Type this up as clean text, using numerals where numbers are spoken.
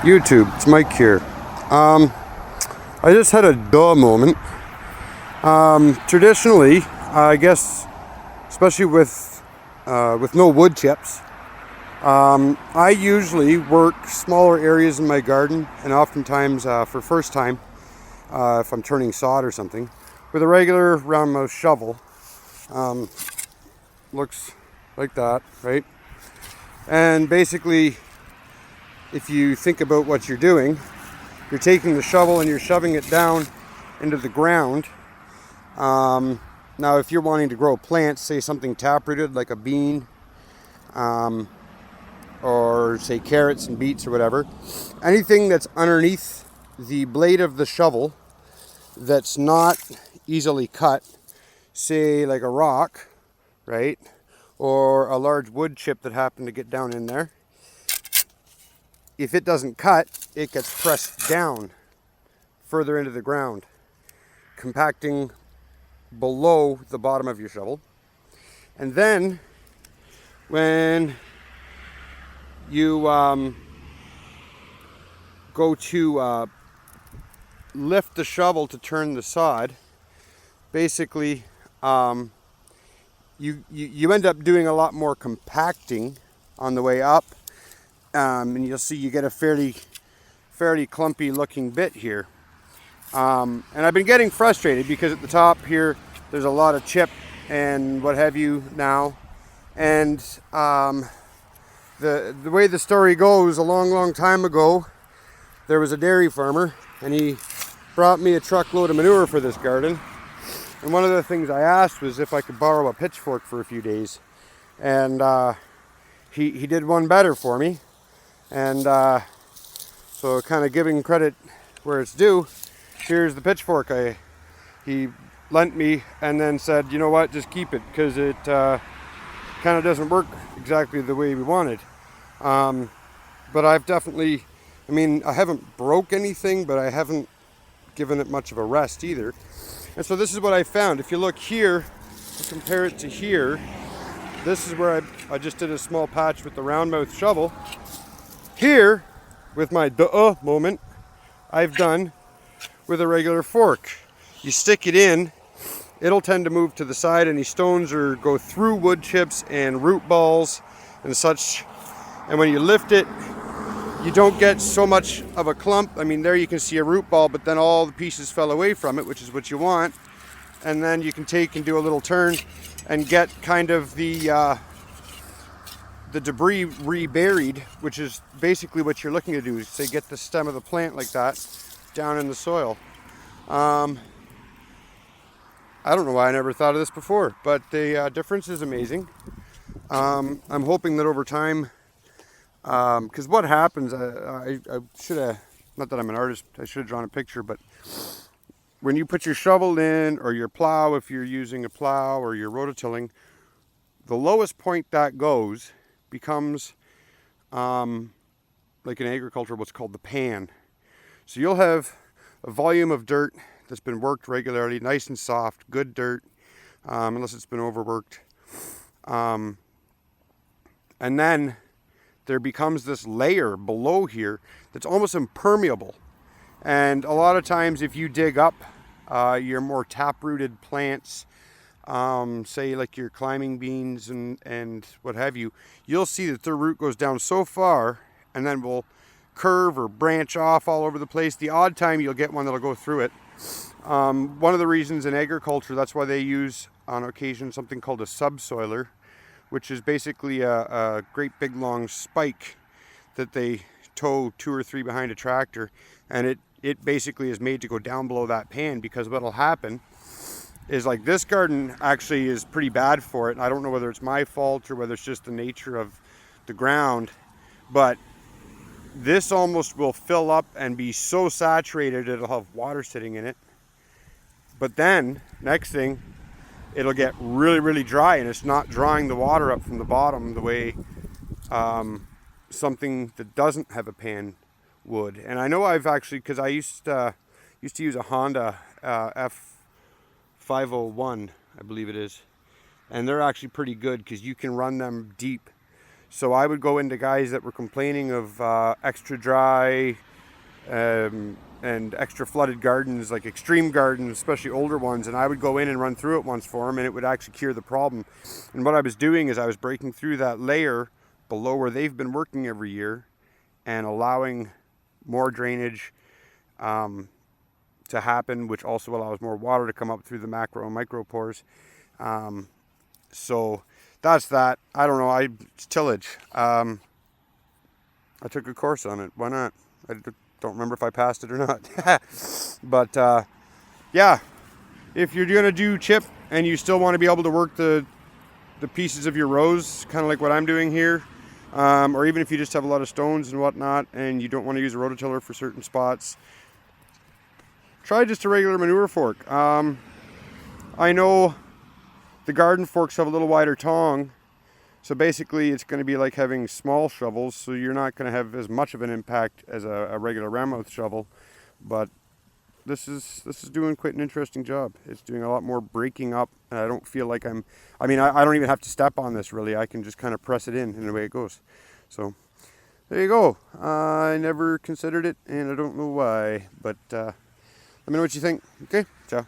YouTube, it's Mike here. I just had a duh moment. Traditionally, I guess, especially with no wood chips, I usually work smaller areas in my garden, and oftentimes for first time, if I'm turning sod or something, with a regular round mouth shovel. Looks like that, right? And basically, if you think about what you're doing, you're taking the shovel and you're shoving it down into the ground. Now, if you're wanting to grow plants, say something taprooted like a bean, or say carrots and beets or whatever, anything that's underneath the blade of the shovel that's not easily cut, say like a rock, right, or a large wood chip that happened to get down in there, if it doesn't cut, it gets pressed down further into the ground, compacting below the bottom of your shovel. And then when you go to lift the shovel to turn the sod, basically you end up doing a lot more compacting on the way up, and you'll see you get a fairly clumpy looking bit here. And I've been getting frustrated because at the top here there's a lot of chip and what have you now, and the way the story goes, a long time ago there was a dairy farmer and he brought me a truckload of manure for this garden, and one of the things I asked was if I could borrow a pitchfork for a few days, and he did one better for me, and so kind of giving credit where it's due, here's the pitchfork he lent me, and then said, you know what, just keep it because it kind of doesn't work exactly the way we wanted. But I've definitely, I haven't broke anything, but I haven't given it much of a rest either. And so this is what I found. If you look here, compare it to here, this is where I just did a small patch with the round mouth shovel. Here, with my duh moment, I've done with a regular fork. You stick it in, it'll tend to move to the side. Any stones or go through wood chips and root balls and such. And when you lift it, you don't get so much of a clump. There you can see a root ball, but then all the pieces fell away from it, which is what you want. And then you can take and do a little turn and get kind of the debris reburied, which is basically what you're looking to do, is say get the stem of the plant like that down in the soil. I don't know why I never thought of this before, but the difference is amazing. I'm hoping that over time, because what happens, I should have, not that I'm an artist, I should have drawn a picture, but when you put your shovel in, or your plow, if you're using a plow, or your rototilling, the lowest point that goes becomes, like in agriculture, what's called the pan. So you'll have a volume of dirt that's been worked regularly, nice and soft, good dirt, unless it's been overworked. And then there becomes this layer below here that's almost impermeable. And a lot of times if you dig up your more taprooted plants, say like your climbing beans and what have you, you'll see that their root goes down so far and then will curve or branch off all over the place. The odd time you'll get one that'll go through it. One of the reasons in agriculture, that's why they use on occasion something called a subsoiler, which is basically a great big long spike that they tow 2 or 3 behind a tractor, and it basically is made to go down below that pan, because what'll happen is, like, this garden actually is pretty bad for it, and I don't know whether it's my fault or whether it's just the nature of the ground, but this almost will fill up and be so saturated it'll have water sitting in it. But then, next thing, it'll get really dry, and it's not drawing the water up from the bottom the way something that doesn't have a pan would. And I know I've actually, because I used to use a Honda F501, I believe it is, and they're actually pretty good because you can run them deep. So I would go into guys that were complaining of extra dry and extra flooded gardens, like extreme gardens, especially older ones, and I would go in and run through it once for them, and it would actually cure the problem. And what I was doing is I was breaking through that layer below where they've been working every year and allowing more drainage to happen, which also allows more water to come up through the macro and micro pores. So that's that. I don't know. It's tillage. I took a course on it. Why not? I don't remember if I passed it or not. But yeah, if you're going to do chip and you still want to be able to work the pieces of your rows, kind of like what I'm doing here, or even if you just have a lot of stones and whatnot and you don't want to use a rototiller for certain spots, try just a regular manure fork. I know the garden forks have a little wider tong, so basically it's going to be like having small shovels, so you're not going to have as much of an impact as a regular round mouth shovel. But this is doing quite an interesting job. It's doing a lot more breaking up, and I don't feel like I don't even have to step on this really. I can just kind of press it in and away it goes. So there you go. I never considered it, and I don't know why, but let me know what you think. Okay, ciao.